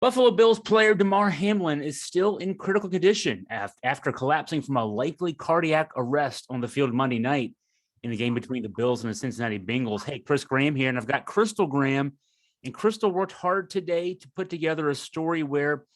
Buffalo Bills player Damar Hamlin is still in critical condition after collapsing from a likely cardiac arrest on the field Monday night in the game between the Bills and the Cincinnati Bengals. Hey, Chris Graham here, and I've got Crystal Graham. And Crystal worked hard today to put together a story where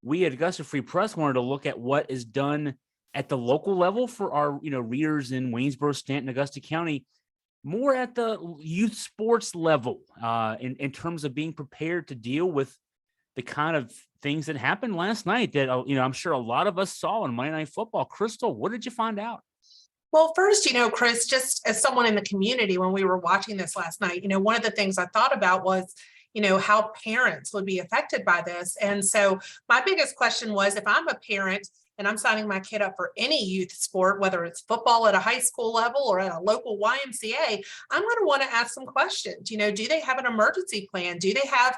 we at Augusta Free Press wanted to look at what is done at the local level for our readers in Waynesboro, Stanton, Augusta County, more at the youth sports level in terms of being prepared to deal with the kind of things that happened last night that, I'm sure a lot of us saw on Monday Night Football. Crystal, what did you find out? Well, first, Chris, just as someone in the community, when we were watching this last night, one of the things I thought about was, how parents would be affected by this. And so my biggest question was, if I'm a parent and I'm signing my kid up for any youth sport, whether it's football at a high school level or at a local YMCA, I'm going to want to ask some questions. Do they have an emergency plan? Do they have,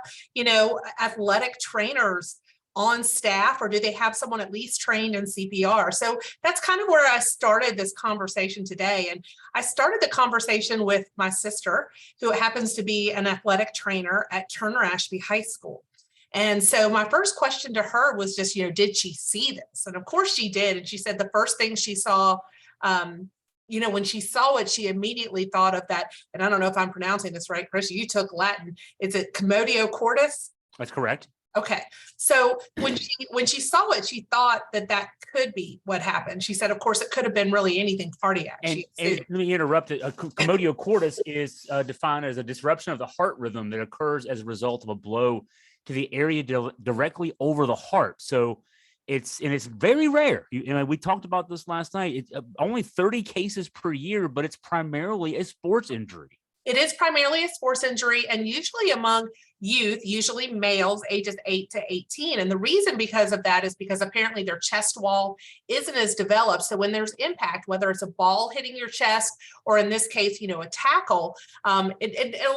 athletic trainers on staff, or do they have someone at least trained in CPR? So that's kind of where I started this conversation today. And I started the conversation with my sister, who happens to be an athletic trainer at Turner Ashby High School. And so my first question to her was just, did she see this? And of course she did. And she said the first thing she saw, when she saw it, she immediately thought of that. And I don't know if I'm pronouncing this right, Chris, you took Latin. Is it Commotio cordis? That's correct. Okay. So when she saw it, she thought that could be what happened. She said, of course, it could have been really anything cardiac. And let me interrupt. Commotio cordis is defined as a disruption of the heart rhythm that occurs as a result of a blow to the area directly over the heart. So it's very rare. We talked about this last night. It's only 30 cases per year, but it's primarily a sports injury. It is primarily a sports injury, and usually among youth, usually males ages 8 to 18. And the reason because of that is because apparently their chest wall isn't as developed. So when there's impact, whether it's a ball hitting your chest or in this case, a tackle, a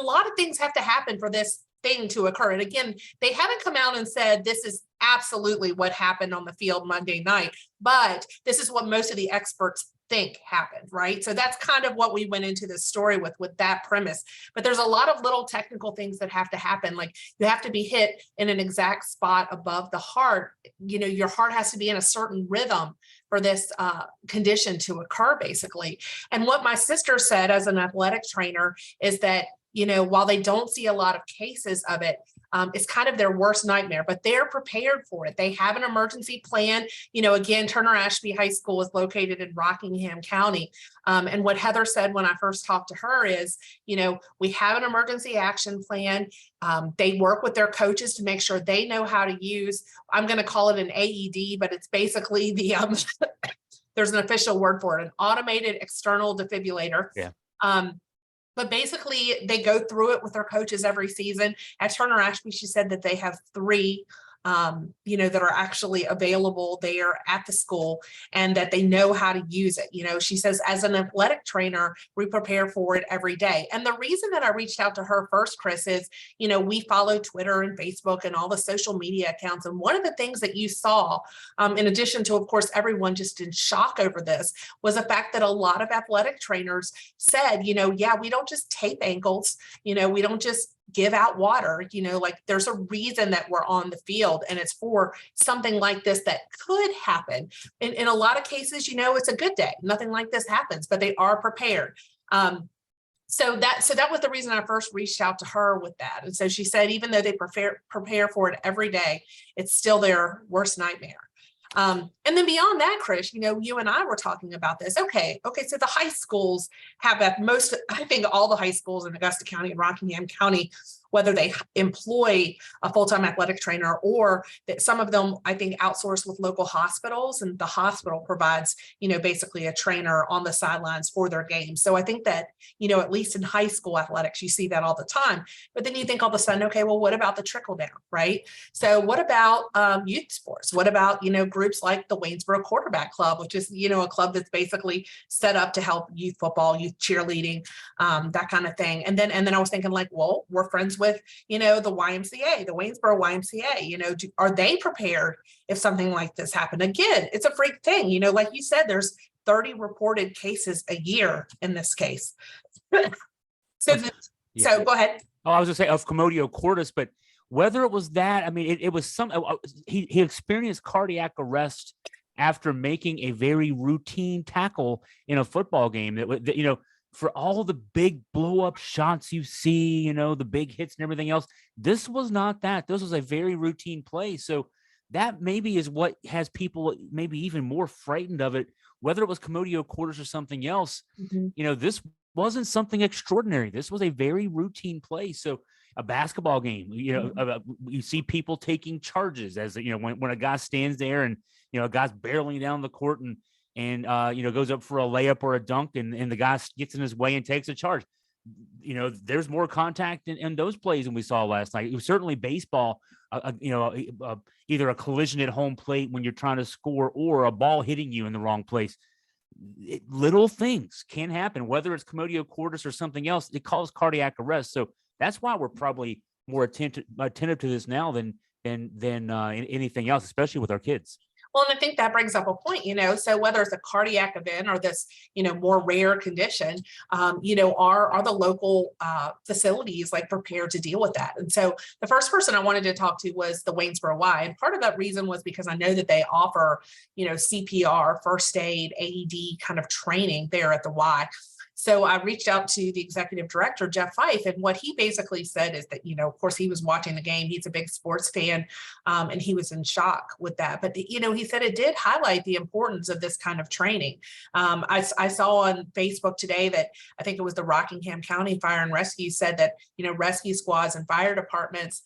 lot of things have to happen for this thing to occur. And again, they haven't come out and said this is absolutely what happened on the field Monday night, but this is what most of the experts think happened, right? So that's kind of what we went into this story with that premise. But there's a lot of little technical things that have to happen. Like you have to be hit in an exact spot above the heart. Your heart has to be in a certain rhythm for this condition to occur, basically. And what my sister said as an athletic trainer is that while they don't see a lot of cases of it, it's kind of their worst nightmare, but they're prepared for it. They have an emergency plan. Again, Turner Ashby High School is located in Rockingham County. And what Heather said when I first talked to her is, we have an emergency action plan. They work with their coaches to make sure they know how to use, I'm going to call it an AED, but it's basically there's an official word for it, an automated external defibrillator. Yeah. But basically, they go through it with their coaches every season. At Turner Ashby, she said that they have 3, that are actually available there at the school and that they know how to use it. She says, as an athletic trainer, we prepare for it every day. And the reason that I reached out to her first, Chris, is, we follow Twitter and Facebook and all the social media accounts. And one of the things that you saw, in addition to, of course, everyone just in shock over this, was the fact that a lot of athletic trainers said, yeah, we don't just tape ankles, we don't just give out water, there's a reason that we're on the field, and it's for something like this that could happen. In a lot of cases, it's a good day. Nothing like this happens, but they are prepared. So that was the reason I first reached out to her with that. And so she said, even though they prepare for it every day, it's still their worst nightmare. And then beyond that, Chris, you and I were talking about this. Okay. So the high schools have I think all the high schools in Augusta County and Rockingham County, whether they employ a full-time athletic trainer or that some of them, I think, outsource with local hospitals, and the hospital provides, basically a trainer on the sidelines for their games. So I think that, at least in high school athletics, you see that all the time. But then you think all of a sudden, okay, well, what about the trickle down, right? So what about youth sports? What about, groups like the Waynesboro Quarterback Club, which is, a club that's basically set up to help youth football, youth cheerleading, that kind of thing. And then I was thinking well, we're friends with, the YMCA, the Waynesboro YMCA, are they prepared if something like this happened? Again, it's a freak thing, like you said, there's 30 reported cases a year in this case. So go ahead. Oh, I was gonna say of Commotio cordis, but whether it was that, I mean, it was he experienced cardiac arrest after making a very routine tackle in a football game that for all the big blow up shots you see, the big hits and everything else, this was not that. This was a very routine play. So that maybe is what has people maybe even more frightened of it, whether it was Commotio quarters or something else. This wasn't something extraordinary. This was a very routine play. So a basketball game, you see people taking charges as when a guy stands there and a guy's barreling down the court and goes up for a layup or a dunk, and the guy gets in his way and takes a charge. There's more contact in those plays than we saw last night. It was certainly baseball, either a collision at home plate when you're trying to score or a ball hitting you in the wrong place. Little things can happen, whether it's Commotio cordis or something else. It causes cardiac arrest. So that's why we're probably more attentive to this now than anything else, especially with our kids. Well, and I think that brings up a point, so whether it's a cardiac event or this, more rare condition, are the local facilities like prepared to deal with that? And so the first person I wanted to talk to was the Waynesboro Y. And part of that reason was because I know that they offer, CPR, first aid, AED kind of training there at the Y. So I reached out to the executive director, Jeff Fife, and what he basically said is that, of course, he was watching the game. He's a big sports fan, and he was in shock with that. But, he said it did highlight the importance of this kind of training. I saw on Facebook today that I think it was the Rockingham County Fire and Rescue said that, rescue squads and fire departments,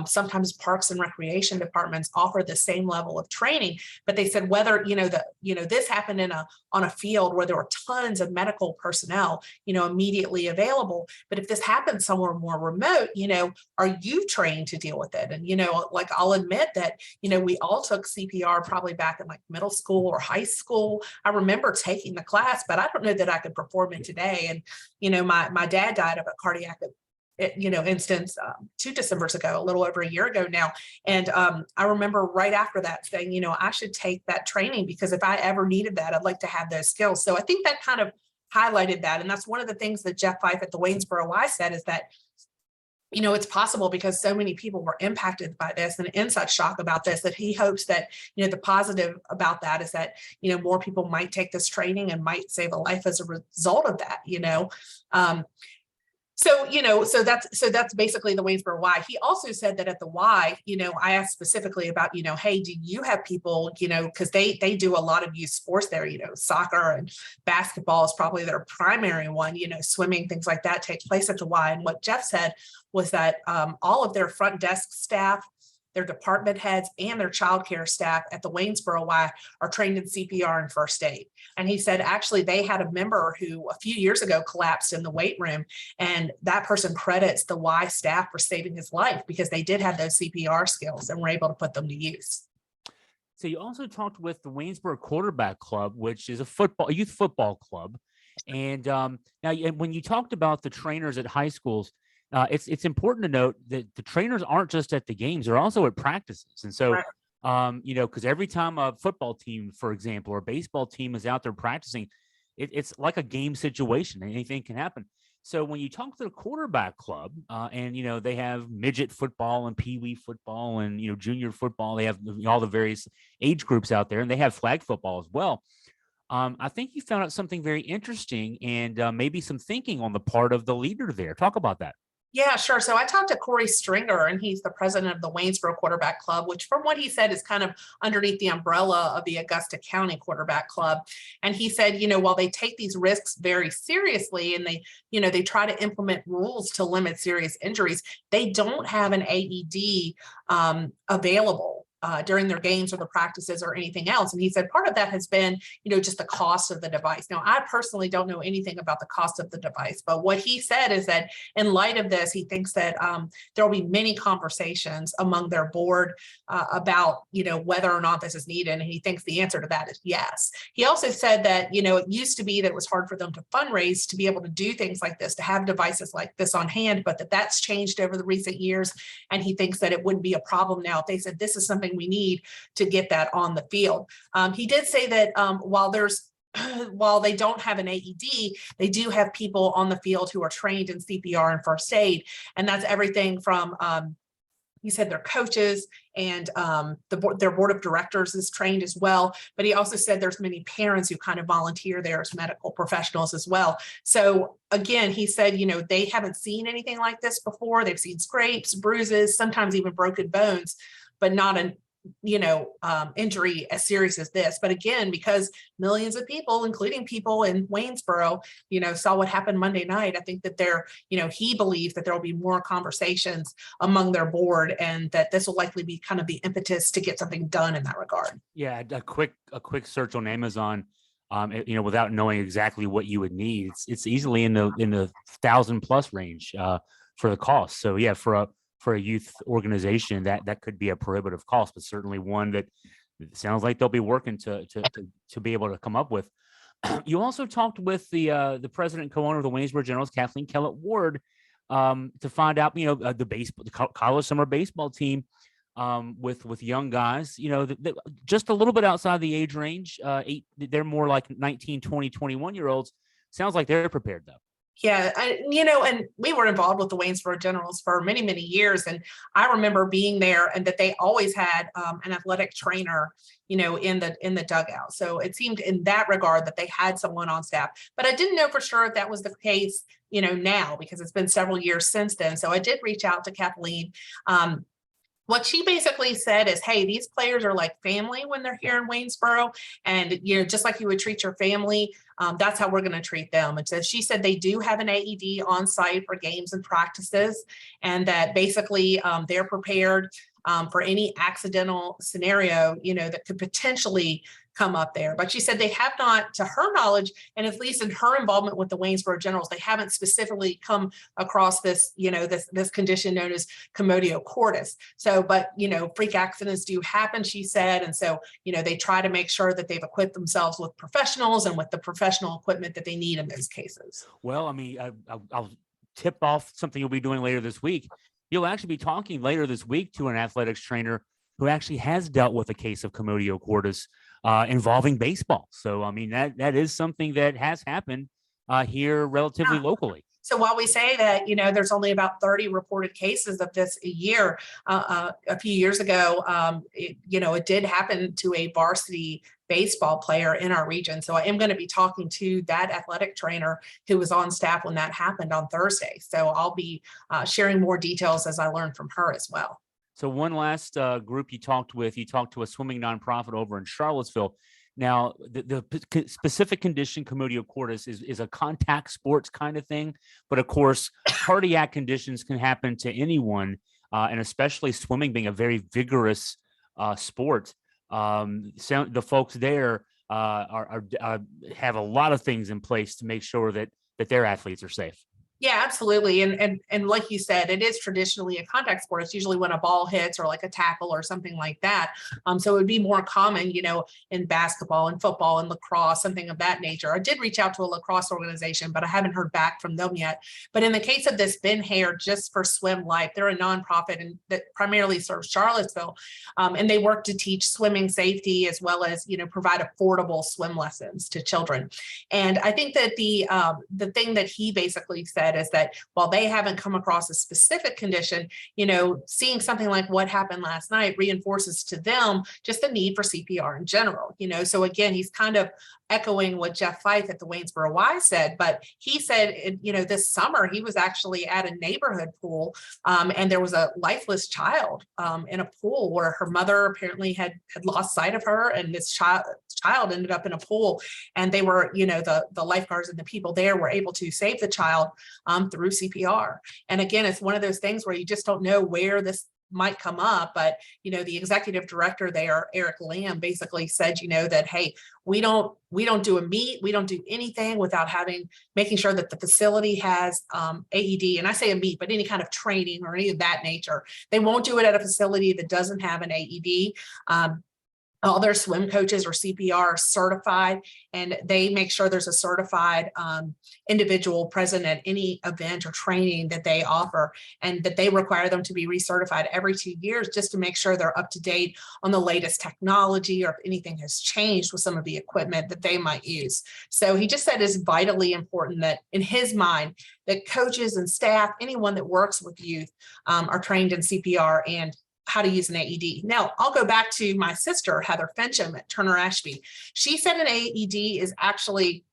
sometimes parks and recreation departments offer the same level of training. But they said whether, this happened on a field where there were tons of medical personnel, immediately available. But if this happens somewhere more remote, are you trained to deal with it? And, I'll admit that, we all took CPR probably back in like middle school or high school. I remember taking the class, but I don't know that I could perform it today. And, my dad died of a cardiac instance 2 Decembers ago, a little over a year ago now. And I remember right after that saying, I should take that training because if I ever needed that, I'd like to have those skills. So I think that kind of highlighted that. And that's one of the things that Jeff Fife at the Waynesboro Y said is that, it's possible because so many people were impacted by this and in such shock about this, that he hopes that, the positive about that is that, more people might take this training and might save a life as a result of that, So that's basically the Waynesboro Y. He also said that at the Y, I asked specifically about, hey, do you have people, because they do a lot of youth sports there, soccer and basketball is probably their primary one, swimming, things like that take place at the Y. And what Jeff said was that all of their front desk staff, their department heads, and their childcare staff at the Waynesboro Y are trained in CPR and first aid. And he said, actually, they had a member who a few years ago collapsed in the weight room, and that person credits the Y staff for saving his life because they did have those CPR skills and were able to put them to use. So you also talked with the Waynesboro Quarterback Club, which is a youth football club. And now when you talked about the trainers at high schools, it's important to note that the trainers aren't just at the games; they're also at practices. And so, right. Because every time a football team, for example, or a baseball team is out there practicing, it's like a game situation. Anything can happen. So when you talk to the quarterback club, and they have midget football and peewee football and junior football, they have all the various age groups out there, and they have flag football as well. I think you found out something very interesting and maybe some thinking on the part of the leader there. Talk about that. Yeah, sure. So I talked to Corey Stringer, and he's the president of the Waynesboro Quarterback Club, which from what he said is kind of underneath the umbrella of the Augusta County Quarterback Club. And he said, while they take these risks very seriously and they try to implement rules to limit serious injuries, they don't have an AED available during their games or the practices or anything else. And he said part of that has been, just the cost of the device. Now, I personally don't know anything about the cost of the device, but what he said is that in light of this, he thinks that there will be many conversations among their board about, whether or not this is needed. And he thinks the answer to that is yes. He also said that, it used to be that it was hard for them to fundraise to be able to do things like this, to have devices like this on hand, but that's changed over the recent years. And he thinks that it wouldn't be a problem now if they said this is something we need to get that on the field. He did say that while they don't have an AED, they do have people on the field who are trained in CPR and first aid. And that's everything from He said their coaches and their board of directors is trained as well. But he also said there's many parents who kind of volunteer there as medical professionals as well. So again, he said, they haven't seen anything like this before. They've seen scrapes, bruises, sometimes even broken bones, but not an injury as serious as this. But again, because millions of people, including people in Waynesboro, saw what happened Monday night, I think that he believes that there will be more conversations among their board, and that this will likely be kind of the impetus to get something done in that regard. Yeah, a quick search on Amazon, without knowing exactly what you would need, it's easily in the 1,000+ range for the cost. So yeah, for a youth organization, that could be a prohibitive cost, but certainly one that sounds like they'll be working to be able to come up with. You also talked with the president and co-owner of the Waynesboro Generals, Kathleen Kellett Ward, to find out, the college summer baseball team with young guys, just a little bit outside the age range. They're more like 19, 20, 21-year-olds. Sounds like they're prepared though. Yeah, and we were involved with the Waynesboro Generals for many, many years. And I remember being there, and that they always had an athletic trainer, in the dugout. So it seemed in that regard that they had someone on staff, but I didn't know for sure if that was the case, now, because it's been several years since then. So I did reach out to Kathleen. What she basically said is, hey, these players are like family when they're here in Waynesboro. And, just like you would treat your family, that's how we're going to treat them. And so she said they do have an AED on site for games and practices, and that basically they're prepared for any accidental scenario, that could potentially come up there. But she said they have not, to her knowledge, and at least in her involvement with the Waynesboro Generals, they haven't specifically come across this, this condition known as Commotio cordis. So, but, freak accidents do happen, she said. And so, they try to make sure that they've equipped themselves with professionals and with the professional equipment that they need in those cases. Well, I mean, I'll tip off something you'll be doing later this week. You'll actually be talking later this week to an athletics trainer who actually has dealt with a case of Commotio cordis involving baseball. So, I mean, that is something that has happened here relatively locally. So while we say that, there's only about 30 reported cases of this a year, a few years ago, it did happen to a varsity baseball player in our region. So I am going to be talking to that athletic trainer who was on staff when that happened on Thursday. So I'll be sharing more details as I learn from her as well. So one last group you talked to a swimming nonprofit over in Charlottesville. Now, the specific condition, Commotio cordis, is a contact sports kind of thing. But of course, cardiac conditions can happen to anyone, and especially swimming being a very vigorous sport. So the folks there have a lot of things in place to make sure that their athletes are safe. Yeah, absolutely. And like you said, it is traditionally a contact sport. It's usually when a ball hits or like a tackle or something like that. So it would be more common, in basketball and football and lacrosse, something of that nature. I did reach out to a lacrosse organization, but I haven't heard back from them yet. But in the case of this Ben Hare Just for Swim Life, they're a nonprofit and that primarily serves Charlottesville. And they work to teach swimming safety as well as, provide affordable swim lessons to children. And I think that the thing that he basically said is that while they haven't come across a specific condition, seeing something like what happened last night reinforces to them just the need for CPR in general. So again, he's kind of echoing what Jeff Fife at the Waynesboro Y said, but he said, this summer he was actually at a neighborhood pool, and there was a lifeless child in a pool where her mother apparently had lost sight of her, and this child ended up in a pool, and they were, the lifeguards and the people there were able to save the child through CPR. And again, it's one of those things where you just don't know where this might come up, but the executive director there, Eric Lamb, basically said, that, hey, we don't do a meet, we don't do anything without making sure that the facility has AED, and I say a meet, but any kind of training or any of that nature. They won't do it at a facility that doesn't have an AED. All their swim coaches are CPR certified, and they make sure there's a certified individual present at any event or training that they offer, and that they require them to be recertified every 2 years just to make sure they're up to date on the latest technology, or if anything has changed with some of the equipment that they might use. So he just said it's vitally important that, in his mind, that coaches and staff, anyone that works with youth, are trained in CPR and how to use an AED. Now, I'll go back to my sister, Heather Fincham at Turner Ashby. She said an AED is actually,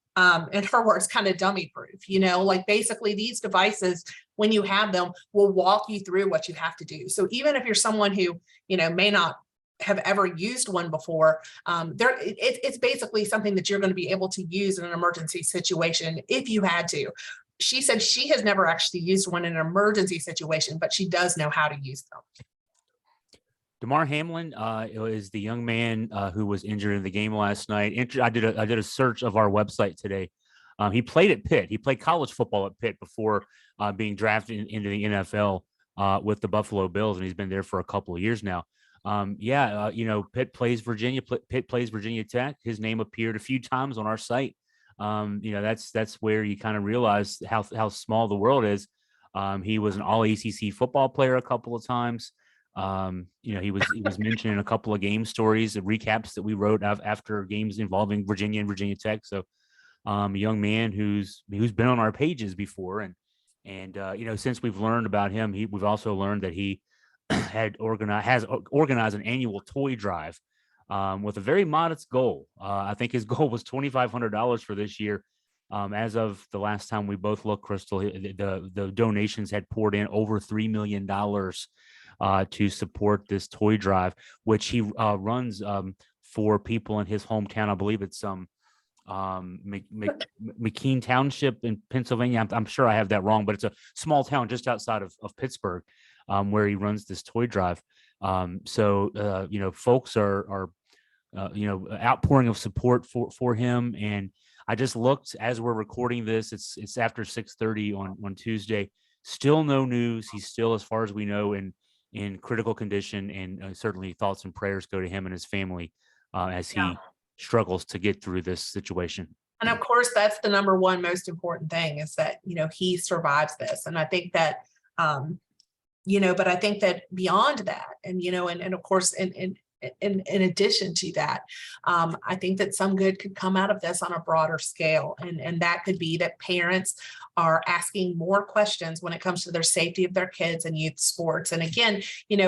in her words, kind of dummy proof. Like basically these devices, when you have them, will walk you through what you have to do. So even if you're someone who, may not have ever used one before, it's basically something that you're going to be able to use in an emergency situation if you had to. She said she has never actually used one in an emergency situation, but she does know how to use them. Damar Hamlin is the young man who was injured in the game last night. I did a search of our website today. He played at Pitt. He played college football at Pitt before being drafted into the NFL with the Buffalo Bills, and he's been there for a couple of years now. Pitt plays Virginia. Pitt plays Virginia Tech. His name appeared a few times on our site. That's where you kind of realize how small the world is. He was an All ACC football player a couple of times. He was mentioned in a couple of game stories, recaps that we wrote after games involving Virginia and Virginia Tech. So, a young man who's been on our pages before, and since we've learned about him, we've also learned that he has organized an annual toy drive with a very modest goal. I think his goal was $2,500 for this year. As of the last time we both looked, Crystal, the donations had poured in over $3 million. To support this toy drive, which he runs for people in his hometown. I believe it's McKean Township in Pennsylvania. I'm sure I have that wrong, but it's a small town just outside of Pittsburgh, where he runs this toy drive. Folks are outpouring of support for him. And I just looked as we're recording this. It's after 6:30 on Tuesday. Still no news. He's still, as far as we know, in critical condition, and certainly thoughts and prayers go to him and his family as he struggles to get through this situation. And of course, that's the number one most important thing, is that, he survives this. And I think that, but I think that beyond that, and of course, in addition to that, I think that some good could come out of this on a broader scale. And that could be that parents are asking more questions when it comes to their safety of their kids in youth sports. And again,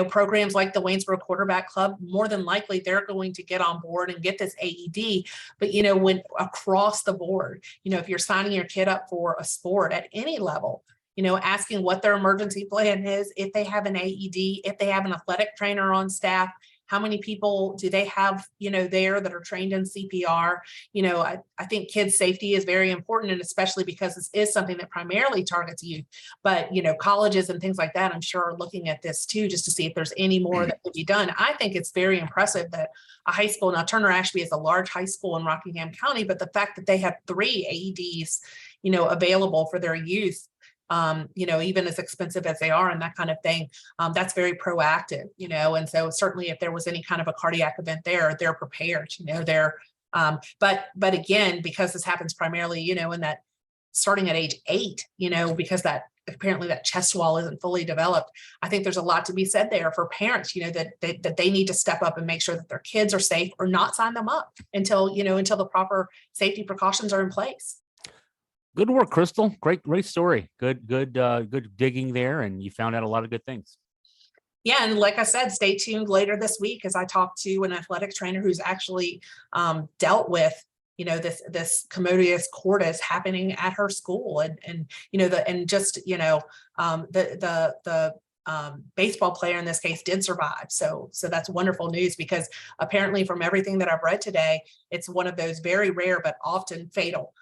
programs like the Waynesboro Quarterback Club, more than likely they're going to get on board and get this AED. But, when across the board, if you're signing your kid up for a sport at any level, asking what their emergency plan is, if they have an AED, if they have an athletic trainer on staff, how many people do they have, there that are trained in CPR? I think kids' safety is very important, and especially because this is something that primarily targets youth. But, colleges and things like that, I'm sure, are looking at this too, just to see if there's any more that could be done. I think it's very impressive that a high school, now Turner Ashby is a large high school in Rockingham County, but the fact that they have 3 AEDs, available for their youth, even as expensive as they are and that kind of thing, that's very proactive, and so certainly if there was any kind of a cardiac event there, they're prepared, but again, because this happens primarily, in that starting at age 8, because that apparently that chest wall isn't fully developed. I think there's a lot to be said there for parents, that they need to step up and make sure that their kids are safe, or not sign them up until the proper safety precautions are in place. Good work, Crystal. Great story. Good digging there, and you found out a lot of good things. Yeah, and like I said, stay tuned later this week as I talk to an athletic trainer who's actually dealt with this Commotio cordis happening at her school, and the baseball player in this case did survive. So that's wonderful news, because apparently from everything that I've read today, it's one of those very rare but often fatal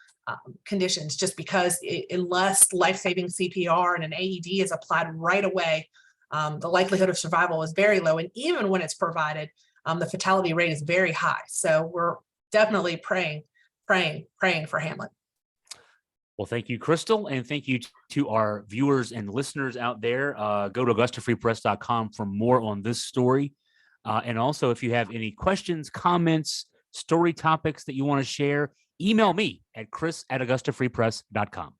conditions, just because unless life-saving CPR and an AED is applied right away, the likelihood of survival is very low. And even when it's provided, the fatality rate is very high. So we're definitely praying for Hamlin. Well, thank you, Crystal, and thank you to our viewers and listeners out there. Go to AugustaFreePress.com for more on this story. And also, if you have any questions, comments, story topics that you want to share, email me at chris@augustafreepress.com.